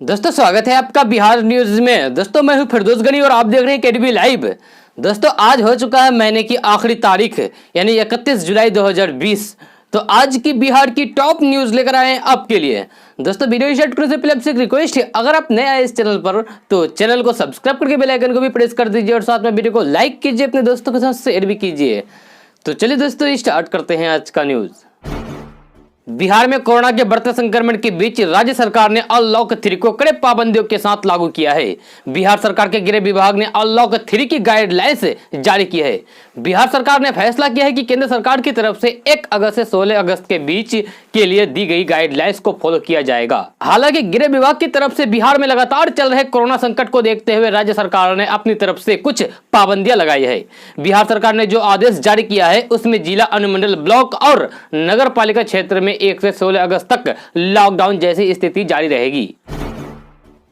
दोस्तों स्वागत है आपका बिहार न्यूज में। दोस्तों मैं हूं फिरदौस गनी और आप देख रहे हैं केडीबी लाइव। दोस्तों आज हो चुका है महीने की आखिरी तारीख यानी 31 जुलाई 2020। तो आज की बिहार की टॉप न्यूज लेकर आए हैं आपके लिए। दोस्तों वीडियो स्टार्ट करने से पहले आपसे एक रिक्वेस्ट है, अगर आप नए आए इस चैनल पर तो चैनल को सब्सक्राइब करके बेल आइकन को भी प्रेस कर दीजिए और साथ में वीडियो को लाइक कीजिए, अपने दोस्तों के साथ शेयर भी कीजिए। तो चलिए दोस्तों स्टार्ट करते हैं आज का न्यूज। बिहार में कोरोना के बढ़ते संक्रमण के बीच राज्य सरकार ने अनलॉक 3 को कड़े पाबंदियों के साथ लागू किया है। बिहार सरकार के गृह विभाग ने अनलॉक 3 की गाइडलाइंस जारी की है। बिहार सरकार ने फैसला किया है कि केंद्र सरकार की तरफ से 1 अगस्त से 16 अगस्त के बीच के लिए दी गई गाइडलाइंस को फॉलो किया जाएगा। हालांकि गृह विभाग की तरफ से बिहार में लगातार चल रहे कोरोना संकट को देखते हुए राज्य सरकार ने अपनी तरफ से कुछ पाबंदियां लगाई है। बिहार सरकार ने जो आदेश जारी किया है उसमें जिला, अनुमंडल, ब्लॉक और नगर पालिका क्षेत्र में 1 से 16 अगस्त तक लॉकडाउन जैसी स्थिति जारी रहेगी।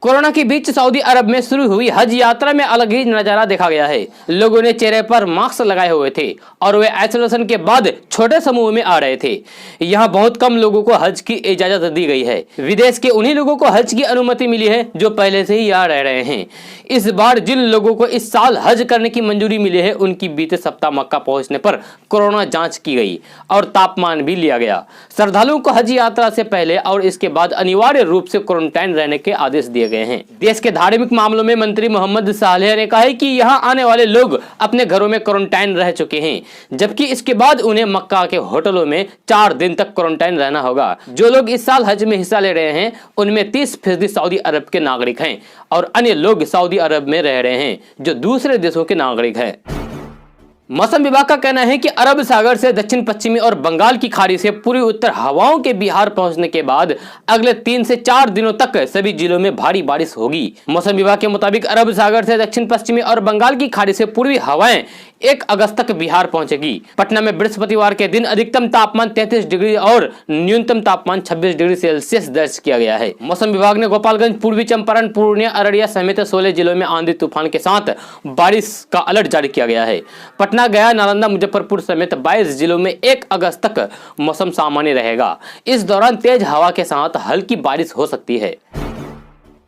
कोरोना के बीच सऊदी अरब में शुरू हुई हज यात्रा में अलग ही नजारा देखा गया है। लोगों ने चेहरे पर मास्क लगाए हुए थे और वे आइसोलेशन के बाद छोटे समूह में आ रहे थे। यहाँ बहुत कम लोगों को हज की इजाजत दी गई है। विदेश के उन्हीं लोगों को हज की अनुमति मिली है जो पहले से ही यहाँ रह रहे हैं। इस बार जिन लोगों को इस साल हज करने की मंजूरी मिली है उनकी बीते सप्ताह मक्का पहुंचने पर कोरोना जांच की गई और तापमान भी लिया गया। श्रद्धालुओं को हज यात्रा से पहले और इसके बाद अनिवार्य रूप से क्वारंटाइन रहने के आदेश दिए गए हैं। देश के धार्मिक मामलों में मंत्री मोहम्मद सालेह ने कहा है कि यहां आने वाले लोग अपने घरों में क्वारंटाइन रह चुके हैं, जबकि इसके बाद उन्हें मक्का के होटलों में 4 दिन तक क्वारंटाइन रहना होगा। जो लोग इस साल हज में हिस्सा ले रहे हैं उनमें 30% सऊदी अरब के नागरिक हैं और अन्य लोग सऊदी अरब में रह रहे हैं जो दूसरे देशों के नागरिक हैं। मौसम विभाग का कहना है कि अरब सागर से दक्षिण पश्चिमी और बंगाल की खाड़ी से पूर्वी उत्तर हवाओं के बिहार पहुंचने के बाद अगले 3 से 4 दिनों तक सभी जिलों में भारी बारिश होगी। मौसम विभाग के मुताबिक अरब सागर से दक्षिण पश्चिमी और बंगाल की खाड़ी से पूर्वी हवाएं 1 अगस्त तक बिहार पहुंचेगी। पटना में बृहस्पतिवार के दिन अधिकतम तापमान 33 डिग्री और न्यूनतम तापमान 26 डिग्री सेल्सियस दर्ज किया गया है। मौसम विभाग ने गोपालगंज, पूर्वी चंपारण, पूर्णिया, अररिया समेत 16 जिलों में आंधी तूफान के साथ बारिश का अलर्ट जारी किया गया है। पटना, गया, नालंदा, मुजफ्फरपुर समेत 22 जिलों में 1 अगस्त तक मौसम सामान्य रहेगा। इस दौरान तेज हवा के साथ हल्की बारिश हो सकती है।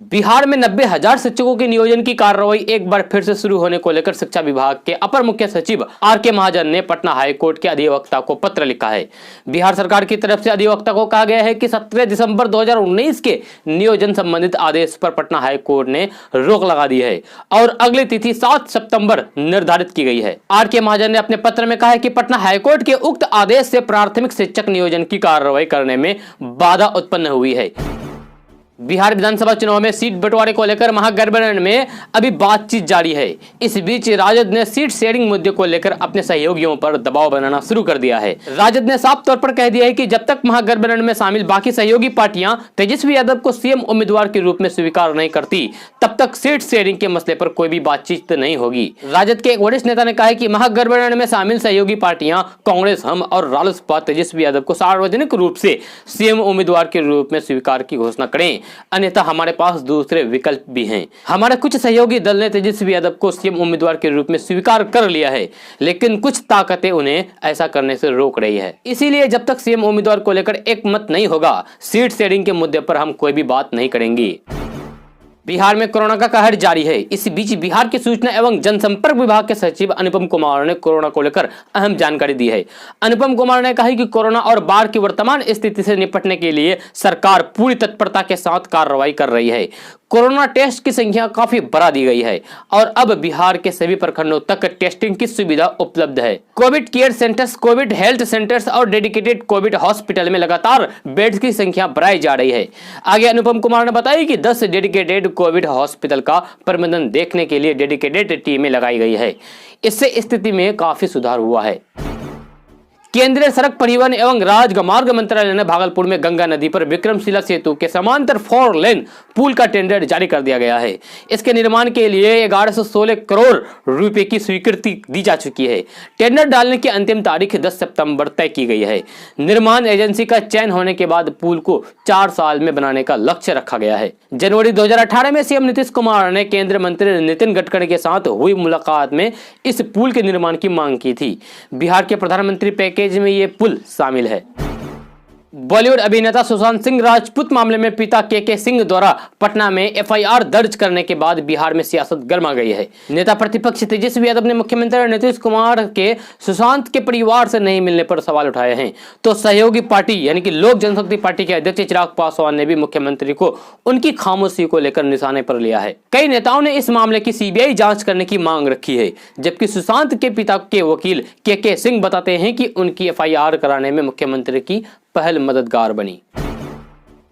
बिहार में 90,000 शिक्षकों के नियोजन की कार्रवाई एक बार फिर से शुरू होने को लेकर शिक्षा विभाग के अपर मुख्य सचिव आर.के. महाजन ने पटना हाईकोर्ट के अधिवक्ता को पत्र लिखा है। बिहार सरकार की तरफ से अधिवक्ता को कहा गया है कि 17 दिसंबर 2019 के नियोजन संबंधित आदेश पर पटना हाईकोर्ट ने रोक लगा दी है और अगली तिथि 7 सितंबर निर्धारित की गई है। आर.के. महाजन ने अपने पत्र में कहा है कि पटना हाईकोर्ट के उक्त आदेश से प्राथमिक शिक्षक नियोजन की कार्रवाई करने में बाधा उत्पन्न हुई है। बिहार विधानसभा चुनाव में सीट बंटवारे को लेकर महागठबंधन में अभी बातचीत जारी है। इस बीच राजद ने सीट शेयरिंग मुद्दे को लेकर अपने सहयोगियों पर दबाव बनाना शुरू कर दिया है। राजद ने साफ तौर पर कह दिया है कि जब तक महागठबंधन में शामिल बाकी सहयोगी पार्टियां तेजस्वी यादव को सीएम उम्मीदवार के रूप में स्वीकार नहीं करती, तब तक सीट शेयरिंग के मसले पर कोई भी बातचीत नहीं होगी। राजद के एक वरिष्ठ नेता ने कहा है कि महागठबंधन में शामिल सहयोगी पार्टियां कांग्रेस, हम और रालोसपा तेजस्वी यादव को सार्वजनिक रूप से सीएम उम्मीदवार के रूप में स्वीकार की घोषणा करें, अन्यथा हमारे पास दूसरे विकल्प भी हैं। हमारे कुछ सहयोगी दल ने तेजस्वी यादव को सीएम उम्मीदवार के रूप में स्वीकार कर लिया है, लेकिन कुछ ताकतें उन्हें ऐसा करने से रोक रही है। इसीलिए जब तक सीएम उम्मीदवार को लेकर एक मत नहीं होगा, सीट शेयरिंग के मुद्दे पर हम कोई भी बात नहीं करेंगे। बिहार में कोरोना का कहर जारी है। इस बीच बिहार के सूचना एवं जनसंपर्क विभाग के सचिव अनुपम कुमार ने कोरोना को लेकर अहम जानकारी दी है। अनुपम कुमार ने कहा कि कोरोना और बाढ़ की वर्तमान स्थिति से निपटने के लिए सरकार पूरी तत्परता के साथ कार्रवाई कर रही है। कोरोना टेस्ट की संख्या काफी बढ़ा दी गई है और अब बिहार के सभी प्रखंडों तक टेस्टिंग की सुविधा उपलब्ध है। Covid care centres, Covid health centres और डेडिकेटेड कोविड हॉस्पिटल में लगातार बेड्स की संख्या बढ़ाई जा रही है। आगे अनुपम कुमार ने बताया कि 10 डेडिकेटेड कोविड हॉस्पिटल का प्रबंधन देखने के लिए डेडिकेटेड टीमें लगाई गई है। इससे स्थिति में काफी सुधार हुआ है। केंद्रीय सड़क परिवहन एवं राजमार्ग मंत्रालय ने भागलपुर में गंगा नदी पर विक्रमशिला सेतु के समांतर 4 लेन पुल का टेंडर जारी कर दिया गया है। इसके निर्माण के लिए 1116 करोड़ रुपए की स्वीकृति दी जा चुकी है। टेंडर डालने की अंतिम तारीख 10 सितंबर तय की गई है। निर्माण एजेंसी का चयन होने के बाद पुल को 4 साल में बनाने का लक्ष्य रखा गया है। जनवरी 2018 में सीएम नीतीश कुमार ने केंद्रीय मंत्री नितिन गडकरी के साथ हुई मुलाकात में इस पुल के निर्माण की मांग की थी। बिहार के प्रधानमंत्री पैकेज में ये पुल शामिल है। बॉलीवुड अभिनेता सुशांत सिंह राजपूत मामले में पिता के सिंह द्वारा पटना में एफआईआर दर्ज करने के बाद बिहार में सियासत गर्मा गई है। नेता प्रतिपक्ष तेजस्वी यादव ने मुख्यमंत्री नीतीश कुमार के सुशांत के परिवार से नहीं मिलने पर सवाल उठाए हैं, तो सहयोगी पार्टी यानी कि लोक जनशक्ति पार्टी के अध्यक्ष चिराग पासवान ने भी मुख्यमंत्री को उनकी खामोशी को लेकर निशाने पर लिया है। कई नेताओं ने इस मामले की सीबीआई जांच करने की मांग रखी है, जबकि सुशांत के पिता के वकील के सिंह बताते हैं कि उनकी एफआईआर कराने में मुख्यमंत्री की पहल मददगार बनी।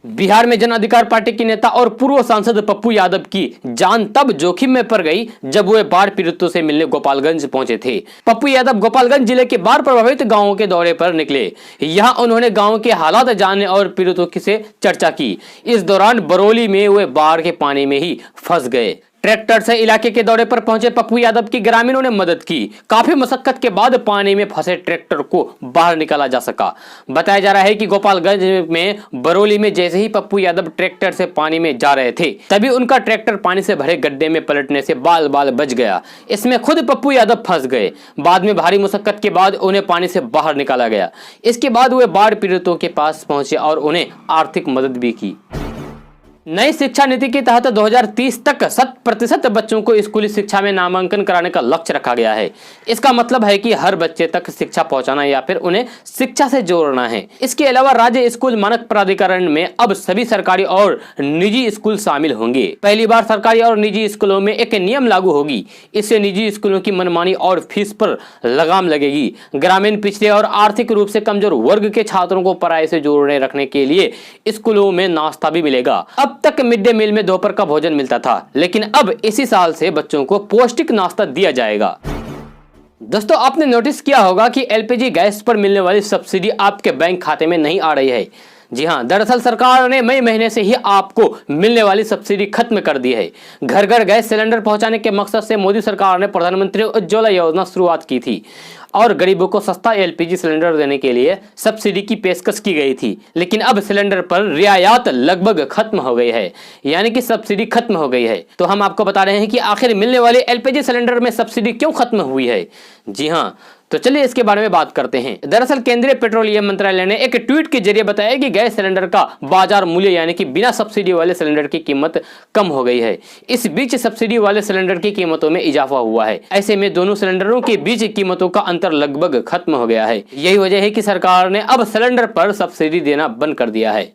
बिहार में जन अधिकार पार्टी के नेता और पूर्व सांसद पप्पू यादव की जान तब जोखिम में पड़ गई जब वे बाढ़ पीड़ितों से मिलने गोपालगंज पहुंचे थे। पप्पू यादव गोपालगंज जिले के बाढ़ प्रभावित गांवों के दौरे पर निकले। यहां उन्होंने गांव के हालात जानने और पीड़ितों से चर्चा की। इस दौरान बरौली में वे बाढ़ के पानी में ही फंस गए। ट्रैक्टर से इलाके के दौरे पर पहुंचे पप्पू यादव की ग्रामीणों ने मदद की। काफी मशक्कत के बाद पानी में फंसे ट्रैक्टर को बाहर निकाला जा सका। बताया जा रहा है कि गोपालगंज में बरौली में जैसे ही पप्पू यादव ट्रैक्टर से पानी में जा रहे थे, तभी उनका ट्रैक्टर पानी से भरे गड्ढे में पलटने से बाल बाल बच गया। इसमें खुद पप्पू यादव फंस गए। बाद में भारी मशक्कत के बाद उन्हें पानी से बाहर निकाला गया। इसके बाद वे बाढ़ पीड़ितों के पास पहुंचे और उन्हें आर्थिक मदद भी की। नई शिक्षा नीति के तहत 2030 तक 100% बच्चों को स्कूली शिक्षा में नामांकन कराने का लक्ष्य रखा गया है। इसका मतलब है कि हर बच्चे तक शिक्षा पहुंचाना या फिर उन्हें शिक्षा से जोड़ना है। इसके अलावा राज्य स्कूल मानक प्राधिकरण में अब सभी सरकारी और निजी स्कूल शामिल होंगे। पहली बार सरकारी और निजी स्कूलों में एक नियम लागू होगी। इससे निजी स्कूलों की मनमानी और फीस पर लगाम लगेगी। ग्रामीण, पिछड़े और आर्थिक रूप से कमजोर वर्ग के छात्रों को पढ़ाई से जोड़ने रखने के लिए स्कूलों में नाश्ता भी मिलेगा। अब तक मिड डे मील में दोपहर का भोजन मिलता था, लेकिन अब इसी साल से बच्चों को पौष्टिक नाश्ता दिया जाएगा। दोस्तों, आपने नोटिस किया होगा कि एलपीजी गैस पर मिलने वाली सब्सिडी आपके बैंक खाते में नहीं आ रही है। जी हां, दरअसल सरकार ने मई महीने से ही आपको मिलने वाली सब्सिडी खत्म कर दी है। घर घर गैस सिलेंडर पहुंचाने के मकसद से मोदी सरकार ने प्रधानमंत्री उज्ज्वला योजना शुरुआत की थी और गरीबों को सस्ता एलपीजी सिलेंडर देने के लिए सब्सिडी की पेशकश की गई थी। लेकिन अब सिलेंडर पर रियायत लगभग खत्म हो गई है, यानी कि सब्सिडी खत्म हो गई है। तो हम आपको बता रहे हैं कि आखिर मिलने वाले एलपीजी सिलेंडर में सब्सिडी क्यों खत्म हुई है। जी हां, तो चलिए इसके बारे में बात करते हैं। दरअसल केंद्रीय पेट्रोलियम मंत्रालय ने एक ट्वीट के जरिए बताया कि गैस सिलेंडर का बाजार मूल्य यानी कि बिना सब्सिडी वाले सिलेंडर की कीमत कम हो गई है। इस बीच सब्सिडी वाले सिलेंडर की कीमतों में इजाफा हुआ है। ऐसे में दोनों सिलेंडरों के बीच कीमतों का अंतर लगभग खत्म हो गया है। यही वजह है कि सरकार ने अब सिलेंडर पर सब्सिडी देना बंद कर दिया है।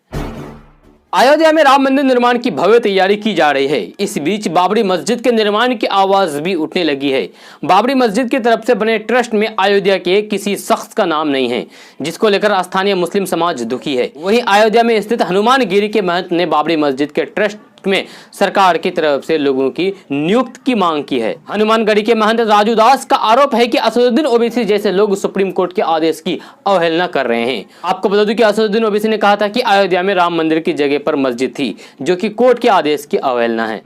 अयोध्या में राम मंदिर निर्माण की भव्य तैयारी की जा रही है। इस बीच बाबरी मस्जिद के निर्माण की आवाज भी उठने लगी है। बाबरी मस्जिद की तरफ से बने ट्रस्ट में अयोध्या के किसी शख्स का नाम नहीं है, जिसको लेकर स्थानीय मुस्लिम समाज दुखी है। वहीं अयोध्या में स्थित हनुमान गिरी के महंत ने बाबरी मस्जिद के ट्रस्ट में सरकार की तरफ से लोगों की नियुक्ति की मांग की है। हनुमानगढ़ी के महंत राजू दास का आरोप है कि असदुद्दीन ओवैसी जैसे लोग सुप्रीम कोर्ट के आदेश की अवहेलना कर रहे हैं। आपको बता दूं कि असदुद्दीन ओवैसी ने कहा था कि अयोध्या में राम मंदिर की जगह पर मस्जिद थी, जो कि कोर्ट के आदेश की अवहेलना है।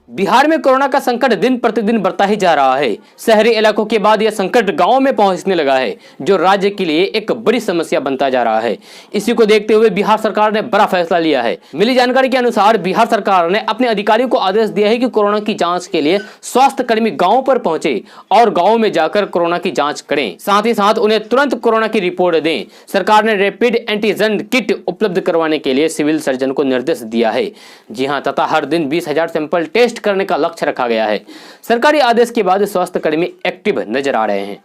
बिहार में कोरोना का संकट दिन प्रतिदिन बढ़ता ही जा रहा है। शहरी इलाकों के बाद यह संकट गांवों में पहुंचने लगा है, जो राज्य के लिए एक बड़ी समस्या बनता जा रहा है। इसी को देखते हुए बिहार सरकार ने बड़ा फैसला लिया है। मिली जानकारी के अनुसार बिहार सरकार ने अपने अधिकारियों को आदेश दिया है कि कोरोना की जांच के लिए स्वास्थ्य कर्मी गाँव पर पहुंचे और गाँव में जाकर कोरोना की जाँच करें। साथ ही साथ उन्हें तुरंत कोरोना की रिपोर्ट दें। सरकार ने रैपिड एंटीजन किट उपलब्ध करवाने के लिए सिविल सर्जन को निर्देश दिया है। जी हाँ, तथा हर दिन 20,000 सैंपल टेस्ट करने का लक्ष्य रखा गया है। सरकारी आदेश के बाद स्वास्थ्य कर्मी एक्टिव नजर आ रहे हैं।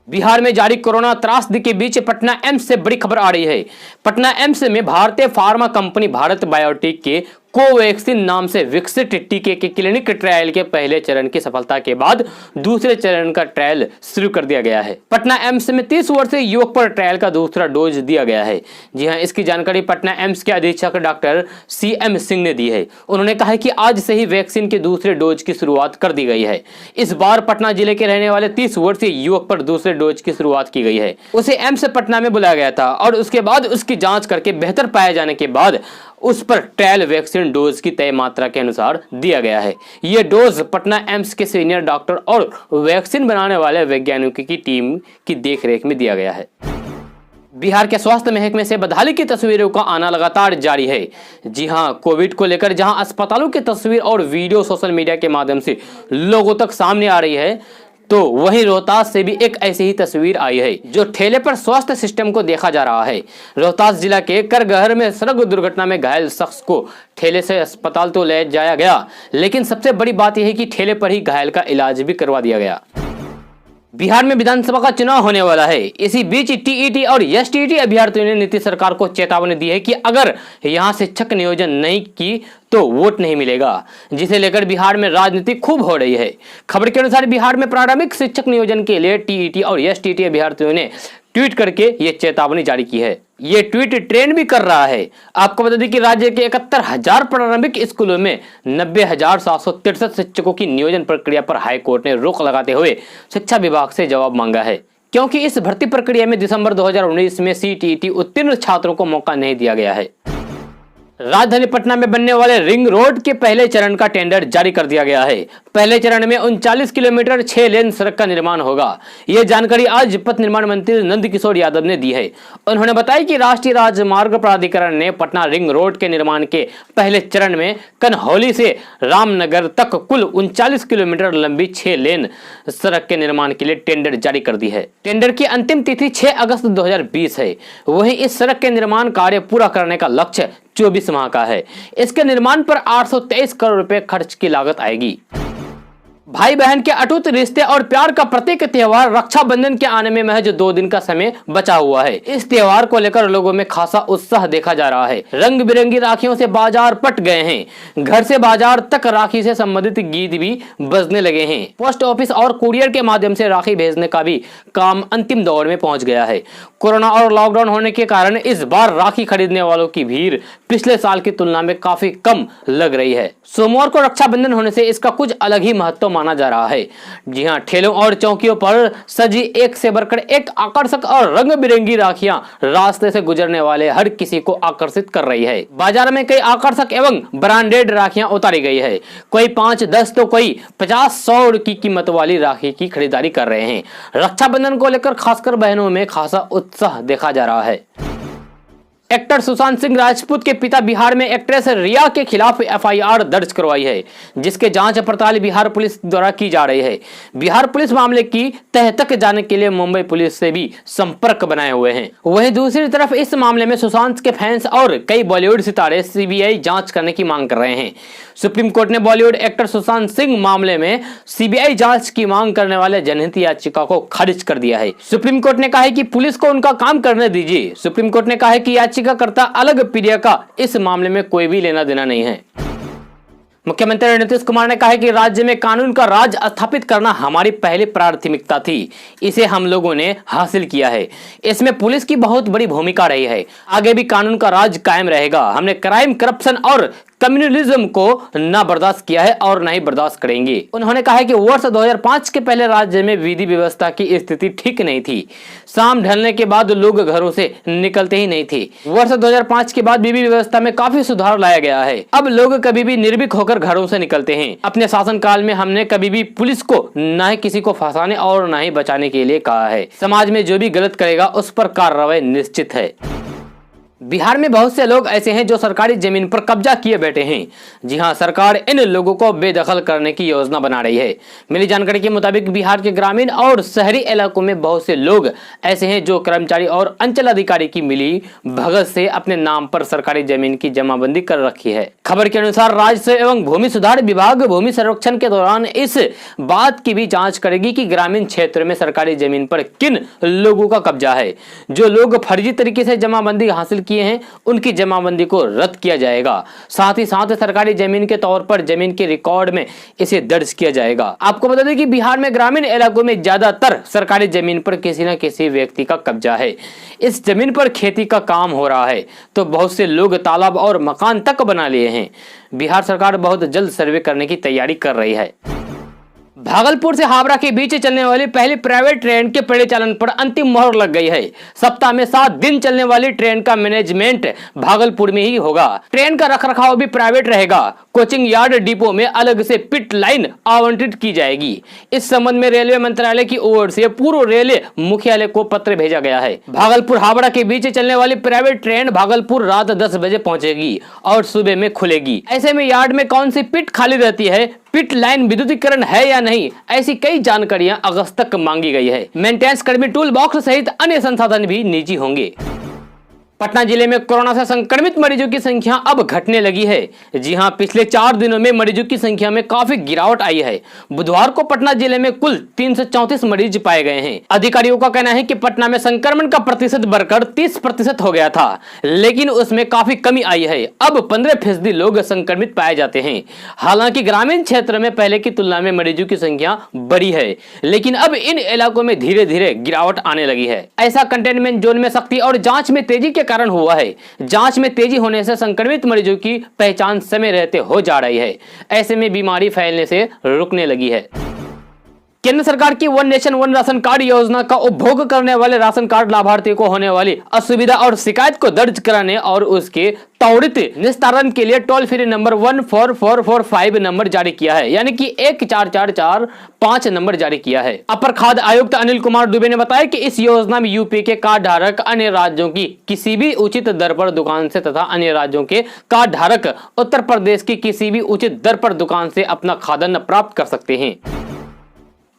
बिहार में जारी कोरोना त्रासदी के बीच पटना एम्स से बड़ी खबर आ रही है। पटना एम्स में भारतीय फार्मा कंपनी भारत बायोटेक के कोवैक्सीन नाम से विकसित टीके के क्लिनिक ट्रायल के पहले चरण की सफलता के बाद दूसरे चरण का ट्रायल शुरू कर दिया गया है। पटना एम्स में 30 वर्षीय युवक पर ट्रायल का दूसरा डोज दिया गया है। जी हां, इसकी जानकारी पटना एम्स के अधीक्षक डॉक्टर CM सिंह ने दी है। उन्होंने कहा कि आज से ही वैक्सीन के दूसरे डोज की शुरुआत कर दी गई है। इस बार पटना जिले के रहने वाले 30 वर्षीय युवक पर दूसरे डोज की शुरुआत की गई है। उसे एम्स पटना में बुलाया गया था और उसके बाद उसकी जाँच करके बेहतर पाए जाने के बाद उस पर ट्रायल वैक्सीन डोज की तय मात्रा के अनुसार दिया गया है। यह डोज पटना एम्स के सीनियर डॉक्टर और वैक्सीन बनाने वाले वैज्ञानिकों की टीम की देखरेख में दिया गया है। बिहार के स्वास्थ्य महकमे से बदहाली की तस्वीरों का आना लगातार जारी है। जी हां, कोविड को लेकर जहां अस्पतालों की तस्वीर और वीडियो सोशल मीडिया के माध्यम से लोगों तक सामने आ रही है, तो वहीं रोहतास से भी एक ऐसी ही तस्वीर आई है, जो ठेले पर स्वास्थ्य सिस्टम को देखा जा रहा है। रोहतास जिला के करगहर में सड़क दुर्घटना में घायल शख्स को ठेले से अस्पताल तो ले जाया गया, लेकिन सबसे बड़ी बात यह है कि ठेले पर ही घायल का इलाज भी करवा दिया गया। बिहार में विधानसभा का चुनाव होने वाला है। इसी बीच टीईटी और एसटीईटी अभ्यर्थियों ने नीतीश सरकार को चेतावनी दी है कि अगर यहां शिक्षक नियोजन नहीं की तो वोट नहीं मिलेगा, जिसे लेकर बिहार में राजनीति खूब हो रही है। खबर के अनुसार बिहार में प्रारंभिक शिक्षक नियोजन के लिए टीईटी और एसटीईटी अभ्यर्थियों ने ट्वीट करके ये चेतावनी जारी की है। ये ट्वीट ट्रेंड भी कर रहा है। आपको बता दें कि राज्य के 71,000 प्रारंभिक स्कूलों में 90,763 शिक्षकों की नियोजन प्रक्रिया पर हाईकोर्ट ने रोक लगाते हुए शिक्षा विभाग से जवाब मांगा है, क्योंकि इस भर्ती प्रक्रिया में दिसंबर 2019 में सीटीईटी उत्तीर्ण छात्रों को मौका नहीं दिया गया है। राजधानी पटना में बनने वाले रिंग रोड के पहले चरण का टेंडर जारी कर दिया गया है। पहले चरण में 39 किलोमीटर 6 लेन सड़क का निर्माण होगा। यह जानकारी आज पथ निर्माण मंत्री नंदकिशोर यादव ने दी है। उन्होंने बताया कि राष्ट्रीय राजमार्ग प्राधिकरण ने पटना रिंग रोड के निर्माण के पहले चरण में कन्हौली से रामनगर तक कुल 39 किलोमीटर लंबी 6 लेन सड़क के निर्माण के लिए टेंडर जारी कर दी है। टेंडर की अंतिम तिथि 6 अगस्त 2020 है। वहीं इस सड़क के निर्माण कार्य पूरा करने का लक्ष्य 24 माह का है। इसके निर्माण पर 823 करोड़ रुपए खर्च की लागत आएगी। भाई बहन के अटूट रिश्ते और प्यार का प्रतीक त्योहार रक्षाबंधन के आने में महज 2 दिन का समय बचा हुआ है। इस त्योहार को लेकर लोगों में खासा उत्साह देखा जा रहा है। रंग बिरंगी राखियों से बाजार पट गए हैं। घर से बाजार तक राखी से संबंधित गीत भी बजने लगे हैं। पोस्ट ऑफिस और कुरियर के माध्यम से राखी भेजने का भी काम अंतिम दौर में पहुंच गया है। कोरोना और लॉकडाउन होने के कारण इस बार राखी खरीदने वालों की भीड़ पिछले साल की तुलना में काफी कम लग रही है। सोमवार को रक्षाबंधन होने से इसका कुछ अलग ही महत्व माना जा रहा है। जी हां, ठेलों और चौकियों पर सजी एक से बढ़कर एक आकर्षक और रंग बिरंगी राखियां रास्ते से गुजरने वाले हर किसी को आकर्षित कर रही है। बाजार में कई आकर्षक एवं ब्रांडेड राखियां उतारी गई है। कोई 5-10 तो कोई 50-100 की कीमत वाली राखी की खरीदारी कर रहे हैं। रक्षाबंधन को लेकर खासकर बहनों में खासा उत्साह देखा जा रहा है। एक्टर सुशांत सिंह राजपूत के पिता बिहार में एक्ट्रेस रिया के खिलाफ एफआईआर दर्ज करवाई है, जिसके जांच पड़ताल बिहार पुलिस द्वारा की जा रही है। बिहार पुलिस मामले की तह तक जाने के लिए मुंबई पुलिस से भी संपर्क बनाए हुए हैं। वहीं दूसरी तरफ इस मामले में सुशांत के फैंस और कई बॉलीवुड सितारे सीबीआई जांच करने की मांग कर रहे हैं। सुप्रीम कोर्ट ने बॉलीवुड एक्टर सुशांत सिंह मामले में सीबीआई जांच की मांग करने वाले जनहित याचिका को खारिज कर दिया है। सुप्रीम कोर्ट ने कहा है कि पुलिस को उनका काम करने दीजिए। सुप्रीम कोर्ट ने कहा है कि याचिकाकर्ता अलग पीढ़ियों का इस मामले में कोई भी लेना देना नहीं है। मुख्यमंत्री नीतीश कुमार ने कहा है कि राज्य में कानून का राज स्थापित करना हमारी पहली प्राथमिकता थी। इसे हम लोगों ने हासिल किया है। इसमें पुलिस की बहुत बड़ी भूमिका रही है। आगे भी कानून का राज कायम रहेगा। हमने क्राइम, करप्शन और कम्युनलिज्म को न बर्दाश्त किया है और न ही बर्दाश्त करेंगे। उन्होंने कहा है कि वर्ष 2005 के पहले राज्य में विधि व्यवस्था की स्थिति ठीक नहीं थी। शाम ढलने के बाद लोग घरों से निकलते ही नहीं थे। वर्ष 2005 के बाद विधि व्यवस्था में काफी सुधार लाया गया है। अब लोग कभी भी निर्भीक होकर घरों से निकलते हैं। अपने शासनकाल में हमने कभी भी पुलिस को न ही किसी को फंसाने और न ही बचाने के लिए कहा है। समाज में जो भी गलत करेगा उस पर कार्रवाई निश्चित है। बिहार में बहुत से लोग ऐसे हैं जो सरकारी जमीन पर कब्जा किए बैठे हैं। जी हां, सरकार इन लोगों को बेदखल करने की योजना बना रही है। मिली जानकारी के मुताबिक बिहार के ग्रामीण और शहरी इलाकों में बहुत से लोग ऐसे हैं जो कर्मचारी और अंचल अधिकारी की मिली भगत से अपने नाम पर सरकारी जमीन की जमाबंदी कर रखी है। खबर के अनुसार राजस्व एवं भूमि सुधार विभाग भूमि सर्वेक्षण के दौरान इस बात की भी जाँच करेगी कि ग्रामीण क्षेत्र में सरकारी जमीन पर किन लोगों का कब्जा है। जो लोग फर्जी तरीके से जमाबंदी हासिल किए हैं उनकी जमाबंदी को रद्द किया जाएगा। साथ ही साथ सरकारी जमीन के तौर पर जमीन के रिकॉर्ड में इसे दर्ज किया जाएगा। आपको बता दें कि बिहार में ग्रामीण इलाकों में ज्यादातर सरकारी जमीन पर किसी न किसी व्यक्ति का कब्जा है। इस जमीन पर खेती का काम हो रहा है तो बहुत से लोग तालाब और मकान तक बना लिए हैं। बिहार सरकार बहुत जल्द सर्वे करने की तैयारी कर रही है। भागलपुर से हावड़ा के बीच चलने वाली पहली प्राइवेट ट्रेन के परिचालन पर अंतिम मोहर लग गई है। सप्ताह में 7 दिन चलने वाली ट्रेन का मैनेजमेंट भागलपुर में ही होगा। ट्रेन का रखरखाव भी प्राइवेट रहेगा। कोचिंग यार्ड डिपो में अलग से पिट लाइन आवंटित की जाएगी। इस संबंध में रेलवे मंत्रालय की ओर से पूर्व रेलवे मुख्यालय को पत्र भेजा गया है। भागलपुर हावड़ा के बीच चलने वाली प्राइवेट ट्रेन भागलपुर रात 10 बजे पहुंचेगी और सुबह में खुलेगी। ऐसे में यार्ड में कौन सी पिट खाली रहती है, पिट लाइन विद्युतीकरण है या नहीं, ऐसी कई जानकारियां अगस्त तक मांगी गई है। मेंटेनेंस कर्मी टूल बॉक्स सहित अन्य संसाधन भी निजी होंगे। पटना जिले में कोरोना से संक्रमित मरीजों की संख्या अब घटने लगी है। जी हां, पिछले 4 दिनों में मरीजों की संख्या में काफी गिरावट आई है। बुधवार को पटना जिले में कुल 334 मरीज पाए गए हैं। अधिकारियों का कहना है कि पटना में संक्रमण का प्रतिशत बढ़कर 30% हो गया था, लेकिन उसमें काफी कमी आई है। अब 15% लोग संक्रमित पाए जाते हैं। हालांकि ग्रामीण क्षेत्र में पहले की तुलना में मरीजों की संख्या बढ़ी है, लेकिन अब इन इलाकों में धीरे धीरे गिरावट आने लगी है। ऐसा कंटेनमेंट जोन में सख्ती और जांच में तेजी के कारण हुआ है। जांच में तेजी होने से संक्रमित मरीजों की पहचान समय रहते हो जा रही है। ऐसे में बीमारी फैलने से रुकने लगी है। केंद्र सरकार की one nation one ration card योजना का उपभोग करने वाले राशन कार्ड लाभार्थियों को होने वाली असुविधा और शिकायत को दर्ज कराने और उसके त्वरित निस्तारण के लिए टोल फ्री नंबर 14445 नंबर जारी किया है, यानी कि 14445 नंबर जारी किया है। अपर खाद्य आयुक्त अनिल कुमार दुबे ने बताया कि इस योजना में यूपी के कार्ड धारक अन्य राज्यों की किसी भी उचित दर पर दुकान से तथा अन्य राज्यों के कार्ड धारक उत्तर प्रदेश की किसी भी उचित दर पर दुकान से अपना खाद्यान्न प्राप्त कर सकते हैं।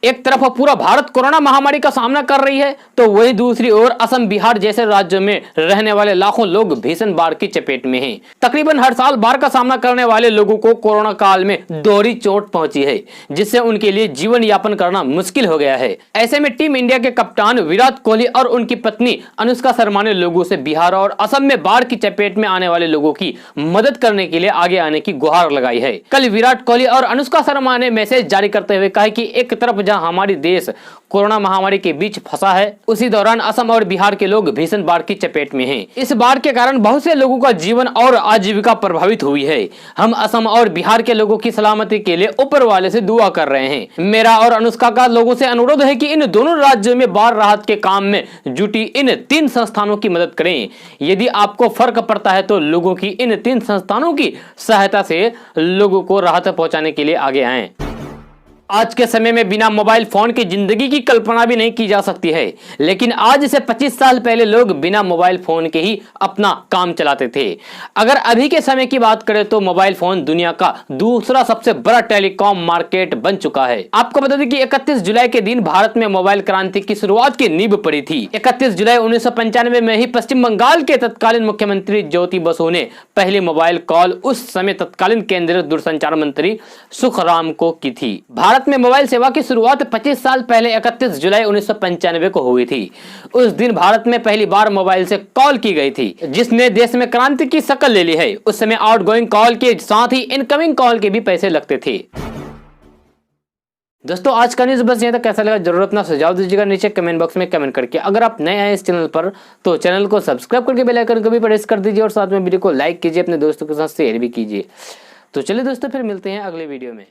एक तरफ पूरा भारत कोरोना महामारी का सामना कर रही है, तो वहीं दूसरी ओर असम, बिहार जैसे राज्यों में रहने वाले लाखों लोग भीषण बाढ़ की चपेट में हैं। तकरीबन हर साल बाढ़ का सामना करने वाले लोगों को कोरोना काल में दोहरी चोट पहुंची है, जिससे उनके लिए जीवन यापन करना मुश्किल हो गया है। ऐसे में टीम इंडिया के कप्तान विराट कोहली और उनकी पत्नी अनुष्का शर्मा ने लोगों से बिहार और असम में बाढ़ की चपेट में आने वाले लोगों की मदद करने के लिए आगे आने की गुहार लगाई है। कल विराट कोहली और अनुष्का शर्मा ने मैसेज जारी करते हुए कहा कि एक तरफ हमारी देश कोरोना महामारी के बीच फंसा है, उसी दौरान असम और बिहार के लोग भीषण बाढ़ की चपेट में हैं। इस बाढ़ के कारण बहुत से लोगों का जीवन और आजीविका प्रभावित हुई है। हम असम और बिहार के लोगों की सलामती के लिए ऊपर वाले से दुआ कर रहे हैं। मेरा और अनुष्का का लोगों से अनुरोध है कि इन दोनों राज्यों में बाढ़ राहत के काम में जुटी इन 3 संस्थानों की मदद करें। यदि आपको फर्क पड़ता है तो लोगों की इन 3 संस्थानों की सहायता से लोगों को राहत पहुंचाने के लिए आगे आएं। आज के समय में बिना मोबाइल फोन की जिंदगी की कल्पना भी नहीं की जा सकती है, लेकिन आज से 25 साल पहले लोग बिना मोबाइल फोन के ही अपना काम चलाते थे। अगर अभी के समय की बात करें तो मोबाइल फोन दुनिया का दूसरा सबसे बड़ा टेलीकॉम मार्केट बन चुका है। आपको बता दें कि 31 जुलाई के दिन भारत में मोबाइल क्रांति की शुरुआत की नींव पड़ी थी। 31 जुलाई 1995 में ही पश्चिम बंगाल के तत्कालीन मुख्यमंत्री ज्योति बसु ने पहली मोबाइल कॉल उस समय तत्कालीन केंद्रीय दूरसंचार मंत्री सुखराम को की थी। भारत में मोबाइल सेवा की शुरुआत 25 साल पहले 31 जुलाई 1995 को हुई थी। उस दिन भारत में पहली बार मोबाइल से कॉल की गई थी, जिसने देश में क्रांति की शक्ल ले ली है। उस समय आउटगोइंग कॉल के साथ ही इनकमिंग कॉल के भी पैसे लगते थे। दोस्तों, आज का न्यूज़ बस यहाँ तक। कैसा लगा जरूर अपना सुझाव दीजिएगा नीचे कमेंट बॉक्स में कमेंट करके। अगर आप नए आए इस चैनल पर तो चैनल को सब्सक्राइब करके बेल आइकन को भी प्रेस कर दीजिए और साथ में वीडियो को लाइक कीजिए, अपने दोस्तों के साथ शेयर भी कीजिए। तो चलिए दोस्तों, फिर मिलते हैं अगले वीडियो में।